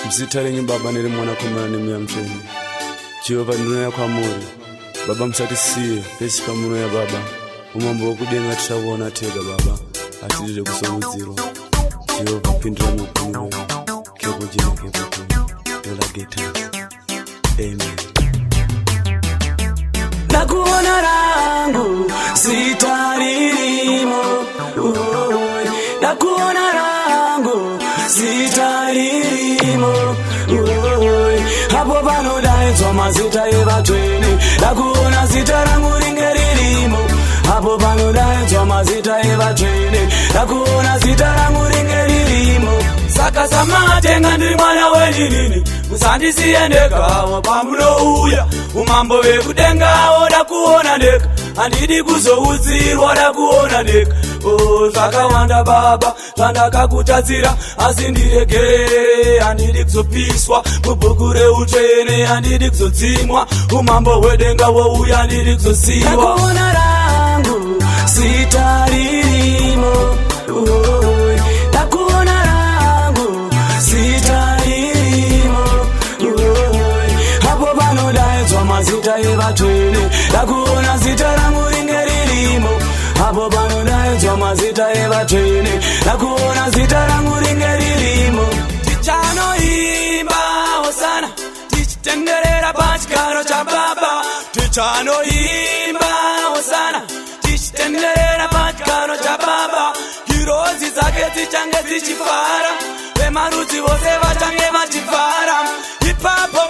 Msitale nyumba baba nili mwana kumana ni mcheni. Jehova nduna ya kwa muri. Baba msatisiye pesi pamuno ya baba. Umambo wakudenga tishabona tega baba. Atilile kusomuziro. Jehova pindura mkunuwe. Kebo jina kebo kwenye. Dola Gators. Amen. Nakuona rangu sitaririmo. Nakuona rangu sitaririmo. Hapo pano daitwa mazita evatweni. Nakuona zita rangu ringeririmo. Hapo pano daitwa mazita evatweni. Nakuona zita rangu ringeririmo. Saka samatenga ndi mwana wenini. Musandisiyendekawo pamunouya. Umambo wekudengawo dakuona ndeka. Andidi kuzouzirwa dakuona ndeka. Zvakawanda baba zvandakakutatsira asi ndiregerere. Andidi kuzopiswa mubhuku reutsvene. Andidi kuzodzimwa umambo hwedenga wouya. Andidi kuzosiyiwa. Nakuona rangu sitaririmo. Nakuona rangu sitaririmo. Hapo pano daitwa mazita evatweni. Nakuona zita rangu ringeririmo. Hapo pano daitwa mazita evatweni. Nakuona zita rangu ringeririmo. Tichanoimba hosana tichitenderera pachigaro cha baba. Tichanoimba hosana tichitenderera pachigaro cha baba. Kirozi dzake dzichange dzichifara. Vemarudzi vose vachange vachifara. Ipapo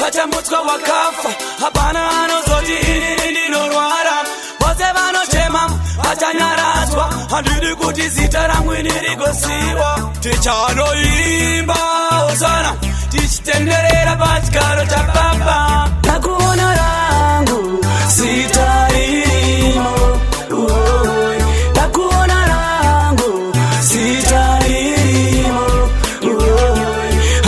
vachamutswa wakafa. Hapana anozoti ini ndinorwara. Vose vanochema vachanyaradzwa. Handidi kuti zita rangu ini rigosiyiwa. Tichanoimba hosana tichitenderera pachigaro cha baba. Nakuona rangu sitaririmo. Nakuona rangu sitaririmo.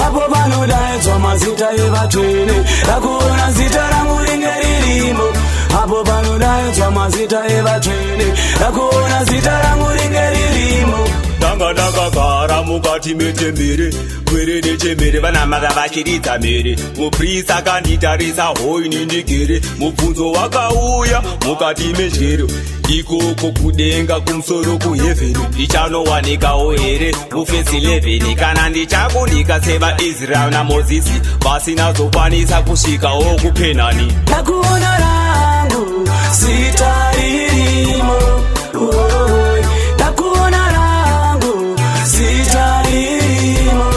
Hapo pano daitwa mazita evatweni. Nakuona zita rangu ringeririmo. Hapo pano daitwa mazita evatweni. Nakuona zita rangu ringeririmo. Ndakagara mukati metembere kwere nechemere vanamava vachiridza mere. Muprista akanditarisa hoini ndigere. Mubvunzo wakauya mukati mezvero. Ikoko kudenga kumusoro kuhevheni. Ndichanowanikawo here mufesi 11 kana ndichakundika sevaIsraeri naMozisi vasinazokwanisa kusvikawo kuKenani. Nakuona rangu sitaririmo. Nakuona rangu sitaririmo.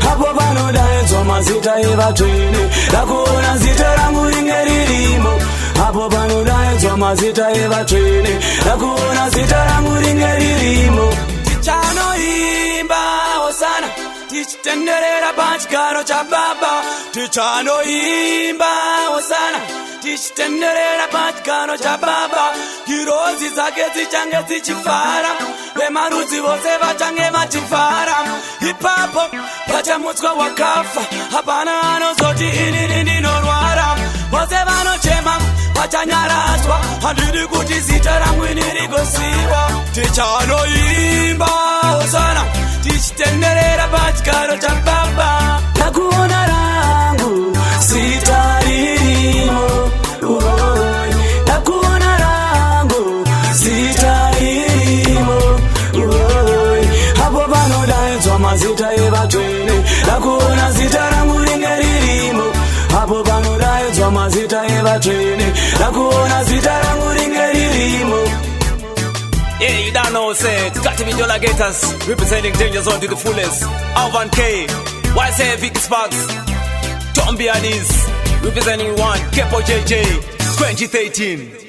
Hapo pano daitwa mazita evatweni. Nakuona zita rangu ringeririmo. Hapo pano daitwa mazita evatweni. Nakuona zita rangu ringeririmo. Tichanoimba hosana tichitenderera pachigaro cha baba. Tichanoimba hosana tichitenderera pachigaro cha baba. Kirozi dzake dzichange dzichifara. Vemarudzi vose vachange vachifara. Ipapo vachamutswa wakafa. Hapana anozoti ini ndinorwara. Vose vanochema vachanyaradzwa. Handidi kuti zita rangu ini rigosiyiwa. Tichanoimba hosana tichitenderera pachigaro cha baba. Nakuona rangu sitaririmo. Nakuona rangu sitaririmo. Hapo pano daitwa mazita evatweni. Nakuona zita rangu ringeririmo. Hapo pano daitwa mazita evatweni. Nakuona zita rangu ringeririmo. Yeah, you don't know, say it's got to be Dola Gators representing Danger Zone to the fullest. Alvan K, why say Vicky Sparks, Tom Bianis representing one, Kepo JJ, 2013.